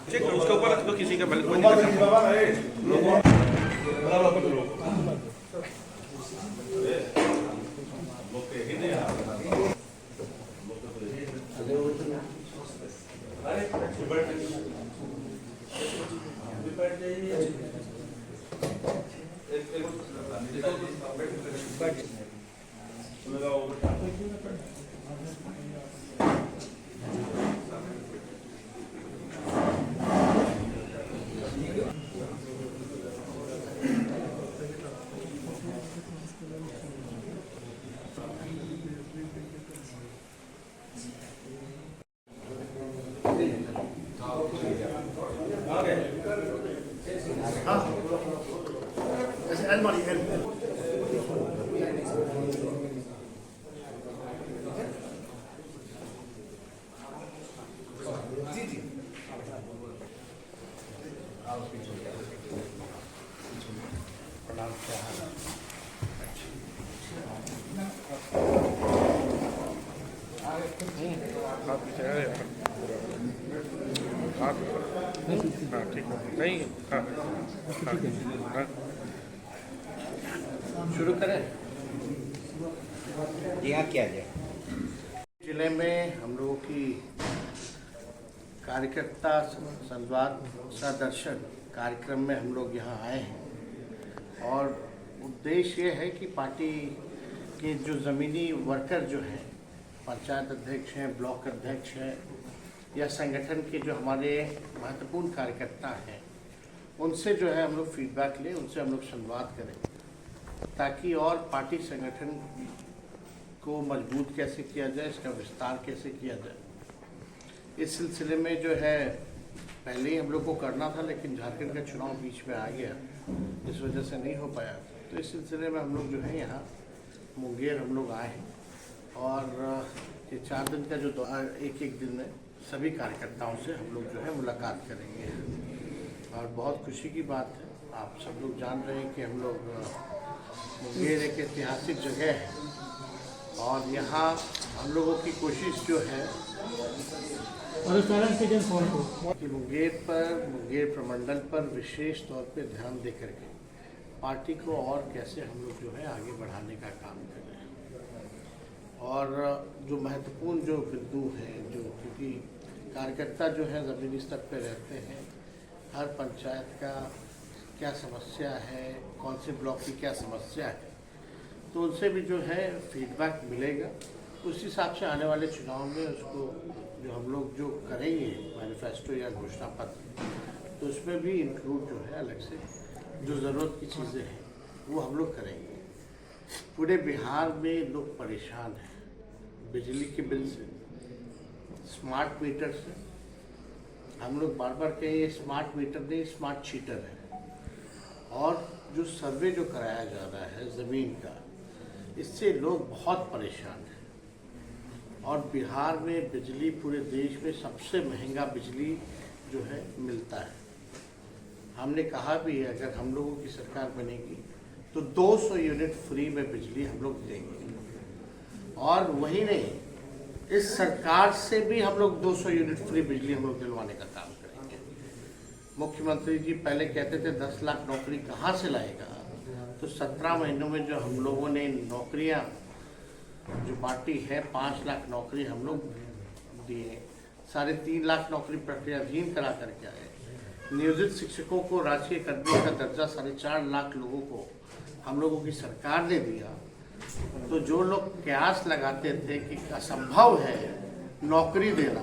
Check करो उसके ऊपर तो किसी का शुरू करें। जी हाँ, किया जाए। जिले में हम लोगों की कार्यकर्ता संवाद सदर्शन कार्यक्रम में हम लोग यहाँ आए हैं और उद्देश्य ये है कि पार्टी के जो ज़मीनी वर्कर जो हैं, पंचायत अध्यक्ष हैं, ब्लॉक अध्यक्ष हैं या संगठन के जो हमारे महत्वपूर्ण कार्यकर्ता हैं, उनसे जो है हम लोग फीडबैक लें, उनसे हम लोग संवाद करें ताकि और पार्टी संगठन को मजबूत कैसे किया जाए, इसका विस्तार कैसे किया जाए। इस सिलसिले में जो है पहले ही हम लोग को करना था, लेकिन झारखंड का चुनाव बीच में आ गया, इस वजह से नहीं हो पाया। तो इस सिलसिले में हम लोग जो है यहाँ मुंगेर हम लोग आए हैं और ये 4 दिन का जो एक दिन में सभी कार्यकर्ताओं से हम लोग जो है मुलाकात करेंगे और बहुत खुशी की बात है, आप सब लोग जान रहे हैं कि हम लोग मुंगेर एक ऐतिहासिक जगह है और यहाँ हम लोगों की कोशिश जो है कि मुंगेर प्रमंडल पर विशेष तौर पे ध्यान दे करके पार्टी को और कैसे हम लोग जो है आगे बढ़ाने का काम करें और जो महत्वपूर्ण जो बिंदु हैं, जो क्योंकि कार्यकर्ता जो है ज़मीनी स्तर पे रहते हैं, हर पंचायत का क्या समस्या है, कौन से ब्लॉक की क्या समस्या है, तो उनसे भी जो है फीडबैक मिलेगा। उस हिसाब से आने वाले चुनाव में उसको जो हम लोग जो करेंगे मैनिफेस्टो या घोषणा पत्र, तो उसमें भी इंक्लूड जो है अलग से जो ज़रूरत की चीज़ें हैं वो हम लोग करेंगे। पूरे बिहार में लोग परेशान हैं बिजली के बिल से, स्मार्ट मीटर से। हम लोग बार बार कहें ये स्मार्ट मीटर नहीं, स्मार्ट चीटर है। और जो सर्वे जो कराया जा रहा है ज़मीन का, इससे लोग बहुत परेशान हैं। और बिहार में बिजली पूरे देश में सबसे महंगा बिजली जो है मिलता है। हमने कहा भी है अगर हम लोगों की सरकार बनेगी तो 200 यूनिट फ्री में बिजली हम लोग देंगे। और वही नहीं, इस सरकार से भी हम लोग 200 यूनिट फ्री बिजली हम लोग दिलवाने का काम करेंगे। मुख्यमंत्री जी पहले कहते थे 10 लाख नौकरी कहाँ से लाएगा, तो 17 महीनों में जो हम लोगों ने नौकरियाँ जो बांटी है, 5 लाख नौकरी हम लोग दिए, 3.5 लाख नौकरी प्रक्रियाधीन करा करके आए। नियोजित शिक्षकों को राष्ट्रीय अकादमी का दर्जा 4.5 लाख लोगों को हम लोगों की सरकार ने दिया। तो जो लोग कयास लगाते थे कि असंभव है नौकरी देना,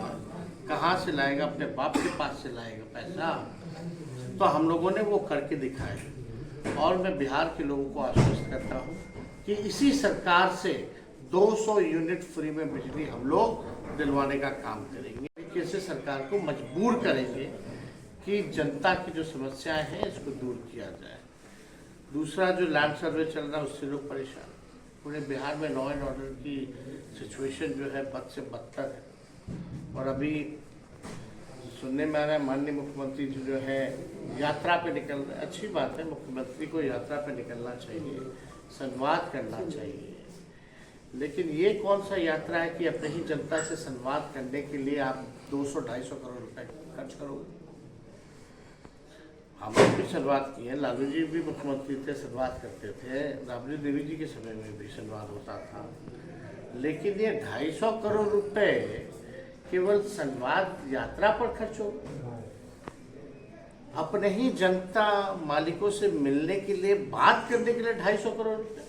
कहाँ से लाएगा, अपने बाप के पास से लाएगा पैसा, तो हम लोगों ने वो करके दिखाया। और मैं बिहार के लोगों को आश्वस्त करता हूँ कि इसी सरकार से 200 यूनिट फ्री में बिजली हम लोग दिलवाने का काम करेंगे। कैसे सरकार को मजबूर करेंगे कि जनता की जो समस्याएं हैं इसको दूर किया जाए। दूसरा जो लैंड सर्वे चल रहा है उससे लोग परेशान। पूरे बिहार में लॉ एंड ऑर्डर की सिचुएशन जो है बद से बदतर है। और अभी सुनने में आ रहा है माननीय मुख्यमंत्री जी जो है यात्रा पे निकल रहे। अच्छी बात है, मुख्यमंत्री को यात्रा पे निकलना चाहिए, संवाद करना चाहिए, लेकिन ये कौन सा यात्रा है कि अपने ही जनता से संवाद करने के लिए आप 200-250 करोड़ रुपए खर्च करोगे? हमने भी संवाद किए, लालू जी भी मुख्यमंत्री थे, संवाद करते थे, राबड़ी देवी जी के समय में भी संवाद होता था। लेकिन ये 250 करोड़ रुपए केवल संवाद यात्रा पर खर्च हो, अपने ही जनता मालिकों से मिलने के लिए, बात करने के लिए 250 करोड़ रुपए।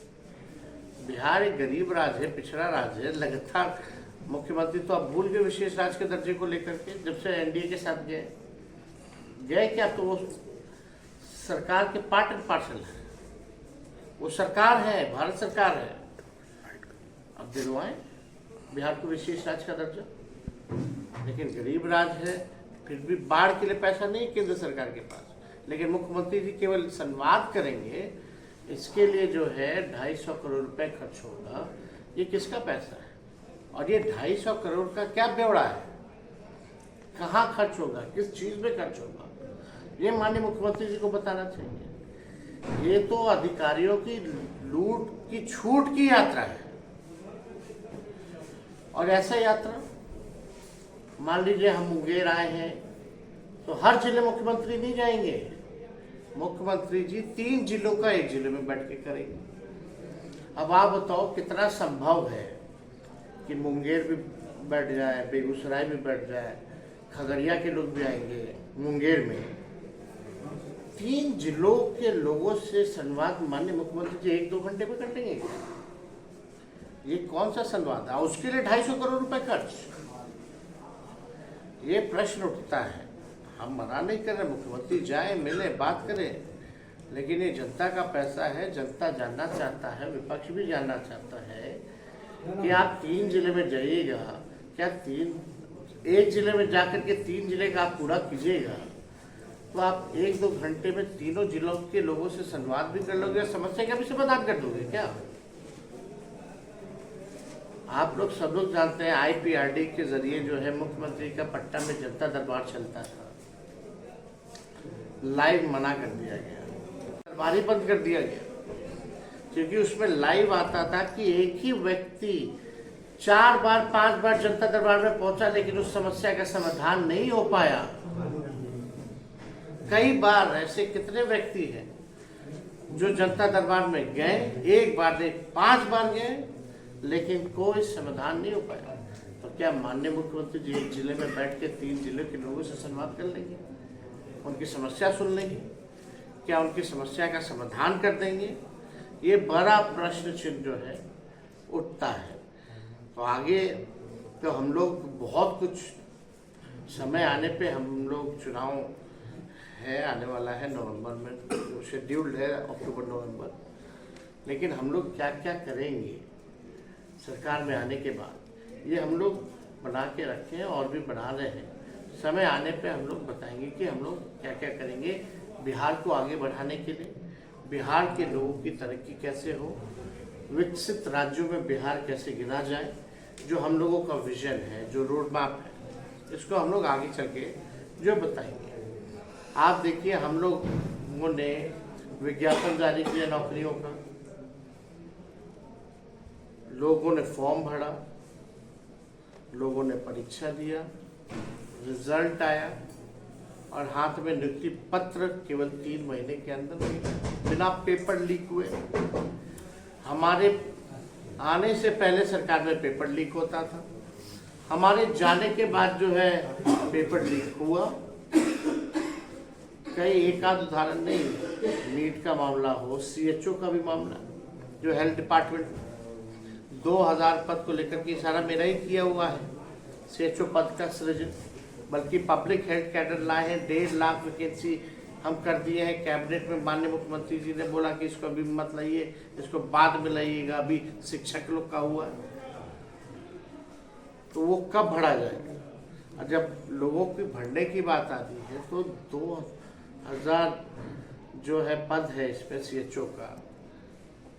बिहार एक गरीब राज्य है, पिछड़ा राज्य है, लगातार मुख्यमंत्री तो अब भूल गए विशेष राज्य के दर्जे को लेकर के, जब से एनडीए के साथ गए क्या, तो वो सरकार के पार्ट एंड पार्सल है, वो सरकार है, भारत सरकार है। अब दिलवाएं बिहार को विशेष राज्य का दर्जा, लेकिन गरीब राज्य है, फिर भी बाढ़ के लिए पैसा नहीं केंद्र सरकार के पास, लेकिन मुख्यमंत्री जी केवल संवाद करेंगे, इसके लिए जो है 250 करोड़ रुपए खर्च होगा। ये किसका पैसा है और ये 250 करोड़ का क्या ब्यौरा है, कहाँ खर्च होगा, किस चीज में खर्च होगा, ये माननीय मुख्यमंत्री जी को बताना चाहिए। ये तो अधिकारियों की लूट की छूट की यात्रा है। और ऐसा यात्रा मान लीजिए हम मुंगेर आए हैं तो हर जिले मुख्यमंत्री नहीं जाएंगे, मुख्यमंत्री जी 3 जिलों का एक जिले में बैठ के करेंगे। अब आप बताओ कितना संभव है कि मुंगेर भी बैठ जाए, बेगूसराय भी बैठ जाए, खगड़िया के लोग भी आएंगे मुंगेर में। 3 जिलों के लोगों से संवाद माननीय मुख्यमंत्री जी 1-2 घंटे में कर लेंगे? ये कौन सा संवाद है? उसके लिए 250 करोड़ रुपए खर्च। ये प्रश्न उठता है। हम मना नहीं कर रहे, मुख्यमंत्री जाए, मिले, बात करें, लेकिन ये जनता का पैसा है, जनता जानना चाहता है, विपक्ष भी जानना चाहता है कि आप 3 जिले में जाइएगा, क्या एक जिले में जाकर के 3 जिले का आप पूरा कीजिएगा, तो आप 1-2 घंटे में तीनों जिलों के लोगों से संवाद भी कर लोगे, समस्या का भी समाधान कर दोगे क्या? आप लोग सब लोग जानते हैं IPRD के जरिए जो है मुख्यमंत्री का पट्टा में जनता दरबार चलता था, लाइव मना कर दिया गया, दरबार ही बंद कर दिया गया, क्योंकि उसमें लाइव आता था कि एक ही व्यक्ति 4 बार 5 बार जनता दरबार में पहुंचा, लेकिन उस समस्या का समाधान नहीं हो पाया। कई बार ऐसे कितने व्यक्ति हैं जो जनता दरबार में गए, 1 बार नहीं 5 बार गए, लेकिन कोई समाधान नहीं हो पाया। तो क्या माननीय मुख्यमंत्री जी एक जिले में बैठ के 3 जिले के लोगों से संवाद कर लेंगे, उनकी समस्या सुन लेंगे, क्या उनकी समस्या का समाधान कर देंगे? ये बड़ा प्रश्न चिन्ह जो है उठता है। तो आगे तो हम लोग बहुत कुछ, समय आने पे हम लोग, चुनाव है आने वाला है नवंबर में, शेड्यूल्ड है अक्टूबर-नवंबर, लेकिन हम लोग क्या क्या करेंगे सरकार में आने के बाद, ये हम लोग बना के रखे हैं और भी बना रहे हैं। समय आने पे हम लोग बताएंगे कि हम लोग क्या क्या करेंगे बिहार को आगे बढ़ाने के लिए, बिहार के लोगों की तरक्की कैसे हो, विकसित राज्यों में बिहार कैसे गिना जाए, जो हम लोगों का विजन है, जो रोड मैप है, इसको हम लोग आगे चल के जो बताएंगे। आप देखिए, हम लोगों ने विज्ञापन जारी किया नौकरियों का, लोगों ने फॉर्म भरा, लोगों ने परीक्षा दिया, रिजल्ट आया और हाथ में नियुक्ति पत्र केवल 3 महीने के अंदर बिना पेपर लीक हुए। हमारे आने से पहले सरकार में पेपर लीक होता था, हमारे जाने के बाद जो है पेपर लीक हुआ। कई एक आध उदाहरण नहीं, नीट का मामला हो, CHO का भी मामला, जो हेल्थ डिपार्टमेंट 2000 पद को लेकर के सारा मेरा ही किया हुआ है, CHO पद का सृजन, बल्कि पब्लिक हेल्थ कैडर लाए हैं, 1.5 लाख वैकेंसी हम कर दिए हैं। कैबिनेट में माननीय मुख्यमंत्री जी ने बोला कि इसको अभी मत लाइए, इसको बाद में लाइएगा, अभी शिक्षक लोग का हुआ है, तो वो कब भरा जाएगा? और जब लोगों की भरने की बात आती है तो 2000 जो है पद है इसमें CHO का,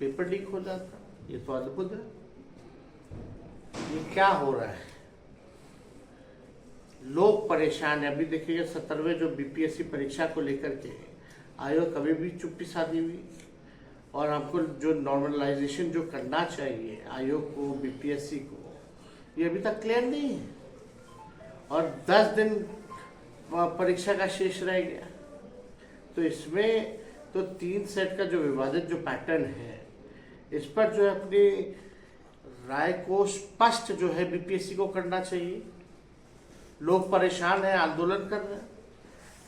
पेपर लीक हो जाता, ये तो अद्भुत है। ये क्या हो रहा है? लोग परेशान है। अभी देखिएगा 17वें जो BPSC परीक्षा को लेकर के आयोग कभी भी चुप्पी साधी हुई, और हमको जो नॉर्मलाइजेशन जो करना चाहिए आयोग को, बीपीएससी को, ये अभी तक क्लियर नहीं है। और 10 दिन परीक्षा का शेष रह गया। तो इसमें तो 3 सेट का जो विवादित जो पैटर्न है, इस पर जो है अपनी राय को स्पष्ट जो है बीपीएससी को करना चाहिए। लोग परेशान हैं, आंदोलन कर रहे हैं।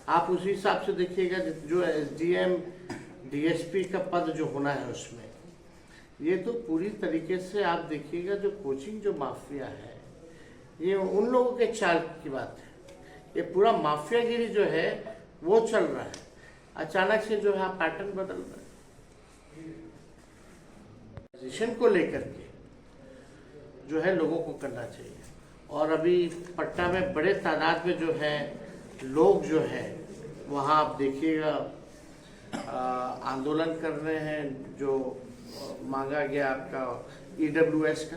आप उसी हिसाब से देखिएगा जो एसडीएम डीएसपी का पद जो होना है उसमें, ये तो पूरी तरीके से आप देखिएगा जो कोचिंग जो माफिया है, ये उन लोगों के चाल की बात है। ये पूरा माफियागिरी जो है वो चल रहा है। अचानक से जो है पैटर्न बदल रहा है। पोजीशन को लेकर के जो है लोगों को करना चाहिए। और अभी पटना में बड़े तादाद में जो है लोग जो है वहाँ आप देखिएगा आंदोलन कर रहे हैं। जो मांगा गया आपका ईडब्ल्यूएस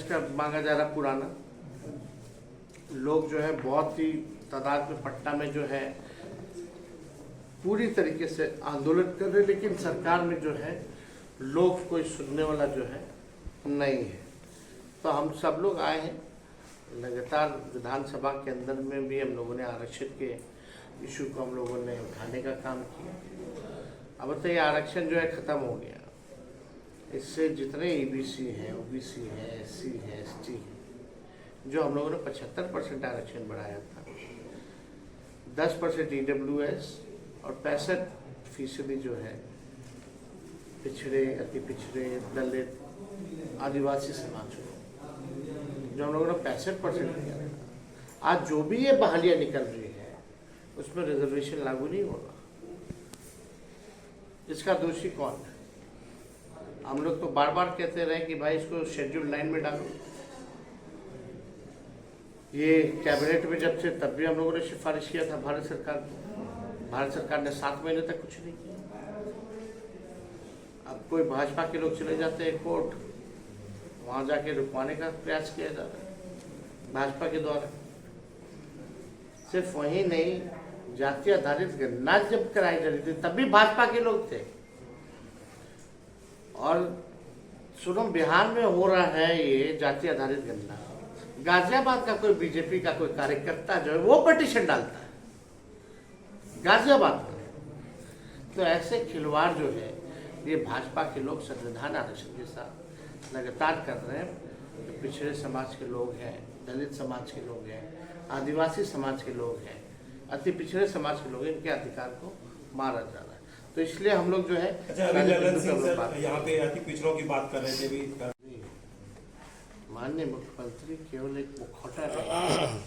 का मांगा जा रहा पुराना। लोग जो है बहुत ही तादाद में पटना में जो है पूरी तरीके से आंदोलन कर रहे हैं, लेकिन सरकार में जो है लोग कोई सुनने वाला जो है नहीं है। तो हम सब लोग आए हैं लगातार। विधानसभा के अंदर में भी हम लोगों ने आरक्षण के इशू को हम लोगों ने उठाने का काम किया। अब तो ये आरक्षण जो है ख़त्म हो गया। इससे जितने ईबीसी हैं, ओबीसी है, एससी है, एसटी है, जो हम लोगों ने 75% आरक्षण बढ़ाया था, 10% ईडब्ल्यूएस और 65% जो है पिछड़े, अति पिछड़े, दलित, आदिवासी समाज को, जो हम लोगों ने 65% किया था। आज जो भी ये बहालियाँ निकल रही है उसमें रिजर्वेशन लागू नहीं होगा। इसका दोषी कौन है? हम लोग तो बार बार कहते रहे कि भाई इसको शेड्यूल 9 में डालो। ये कैबिनेट में जब से तब भी हम लोगों ने सिफारिश किया था भारत सरकार को। भारत सरकार ने 7 महीने तक कुछ नहीं किया। अब कोई भाजपा के लोग चले जाते हैं कोर्ट, वहाँ जाके रुकवाने का प्रयास किया जा रहा है भाजपा के द्वारा। सिर्फ वही नहीं, जाति आधारित गणना जब कराई जा रही थी तब भी भाजपा के लोग थे। और सुनो, बिहार में हो रहा है ये जाति आधारित गणना, गाजियाबाद का कोई बीजेपी का कोई कार्यकर्ता जो है वो पिटीशन डालता है गाजियाबाद में। तो ऐसे खिलवाड़ जो है ये भाजपा के लोग संविधान आरक्षण के साथ लगातार कर रहे हैं। पिछड़े समाज के लोग हैं, दलित समाज के लोग हैं, आदिवासी समाज के लोग हैं, अति पिछड़े समाज के लोग हैं, इनके अधिकार को मारा जा रहा है। तो इसलिए हम लोग जो है यहाँ पे अति पिछड़ों की बात कर रहे थे भी। माननीय मुख्यमंत्री केवल एक मुखौटा नहीं,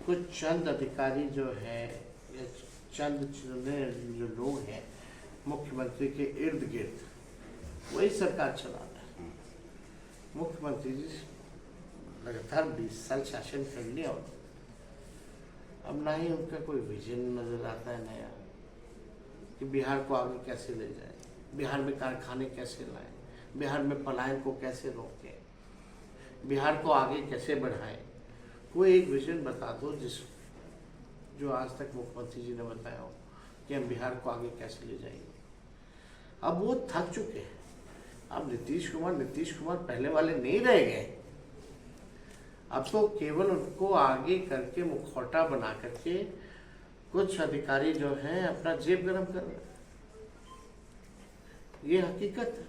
कुछ चंद अधिकारी जो है, चंद जो लोग हैं मुख्यमंत्री के इर्द गिर्द, वही सरकार चला रहा है। मुख्यमंत्री जी लगातार 20 साल शासन कर लिया और अब ना ही उनका कोई विजन नजर आता है नया कि बिहार को आगे कैसे ले जाए, बिहार में कारखाने कैसे लाएं, बिहार में पलायन को कैसे रोकें, बिहार को आगे कैसे बढ़ाएं। कोई एक विजन बता दो जो आज तक मुख्यमंत्री जी ने बताया हो कि हम बिहार को आगे कैसे ले जाएंगे। अब वो थक चुके हैं। अब नीतीश कुमार पहले वाले नहीं रह गए। अब तो केवल उनको आगे करके मुखौटा बना करके कुछ अधिकारी जो हैं अपना जेब गरम कर रहे हैं। ये हकीकत है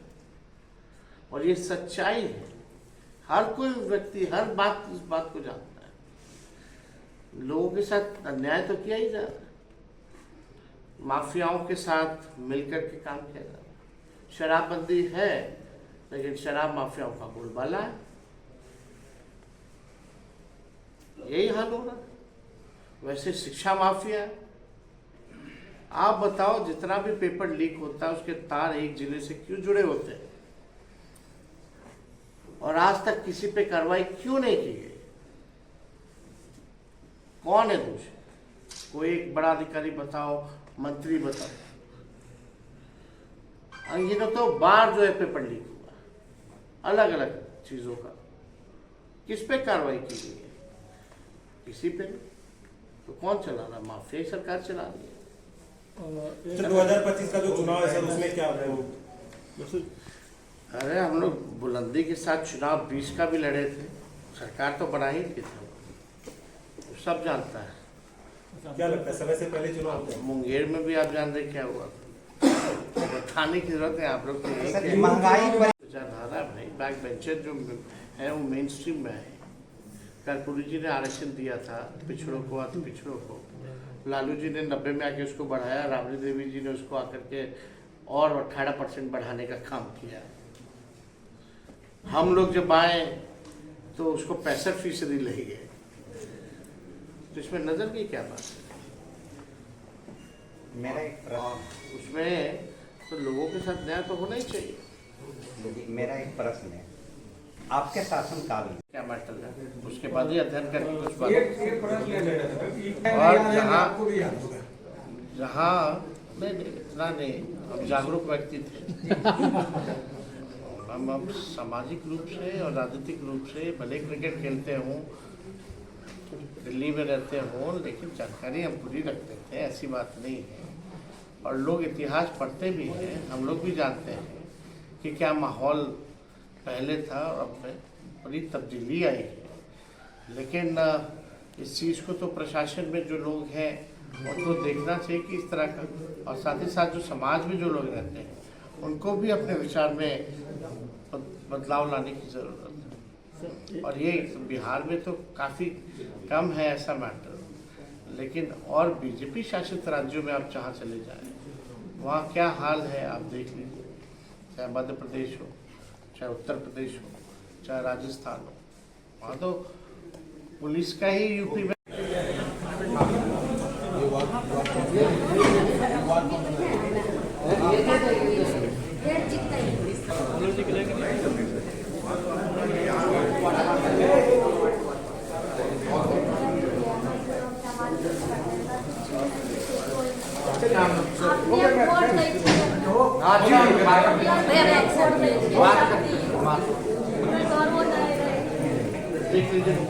और ये सच्चाई है। हर कोई व्यक्ति हर बात इस बात को जानता है। लोगों के साथ अन्याय तो किया ही जा रहा है, माफियाओं के साथ मिलकर के काम किया जा रहा है। शराबबंदी है लेकिन शराब माफियाओं का बोलबाला है। यही हाल हो रहा है। वैसे शिक्षा माफिया है। आप बताओ, जितना भी पेपर लीक होता है उसके तार एक जिले से क्यों जुड़े होते हैं और आज तक किसी पे कार्रवाई क्यों नहीं की गई? कौन है दोषी? कोई एक बड़ा अधिकारी बताओ, मंत्री बताओ। ये तो बार जो है पेपर लीक हुआ अलग अलग चीजों का, किस पे कार्रवाई की गई है? किसी पे नहीं। तो कौन चला रहा? माफिया सरकार चला रही है। सर 2025 का जो चुनाव है सर उसमें क्या अरे हम लोग बुलंदी के साथ चुनाव 20 का भी लड़े थे, सरकार तो बना ही थी, तो सब जानता है। क्या लगता है समय से पहले चुनाव होते हैं? मुंगेर में भी आप जान रहे क्या हुआ था, बताने की जरूरत है आप लोग को। महंगाई विचारधारा भाई बैक बेंचर जो है वो मेन स्ट्रीम में है। कर्पूरी जी ने आरक्षण दिया था पिछड़ों को, अति पिछड़ों को, लालू जी ने 90 में आके उसको बढ़ाया, राबड़ी देवी जी ने उसको आकर के और 18% बढ़ाने का काम किया। हम लोग जब आए तो उसको 65% ले गए, तो इसमें नजर की क्या बात है? मेरा एक प्रश्न उसमें तो लोगों के साथ न्याय तो होना ही चाहिए। मेरा एक प्रश्न है, आपके शासनकाल में क्या मैटर है, उसके बाद ही अध्ययन करके कुछ बात। और जहाँ नहीं इतना नहीं, हम जागरूक व्यक्ति थे। हम सामाजिक रूप से और राजनीतिक रूप से भले क्रिकेट खेलते हों, दिल्ली में रहते हों, लेकिन जानकारी हम पूरी रखते थे, ऐसी बात नहीं है। और लोग इतिहास पढ़ते भी हैं, हम लोग भी जानते हैं कि क्या माहौल पहले था और अब में बड़ी तब्दीली आई है। लेकिन इस चीज़ को तो प्रशासन में जो लोग हैं उनको देखना चाहिए कि इस तरह का, और साथ ही साथ जो समाज में जो लोग रहते हैं उनको भी अपने विचार में बदलाव लाने की ज़रूरत है। और ये बिहार में तो काफ़ी कम है ऐसा मैटर, लेकिन और बीजेपी शासित राज्यों में आप जहाँ चले जाएं वहाँ क्या हाल है आप देख लीजिए, चाहे मध्य प्रदेश हो, चाहे उत्तर प्रदेश हो, चाहे राजस्थान हो, वहाँ तो पुलिस का ही यूपी में देख लीजिए।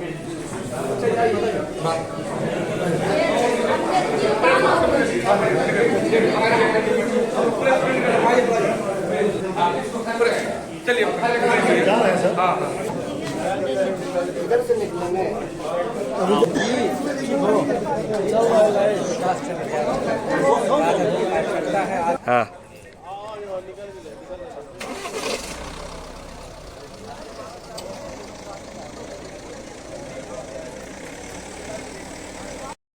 चलिए इधर से निकलेंगे। हाँ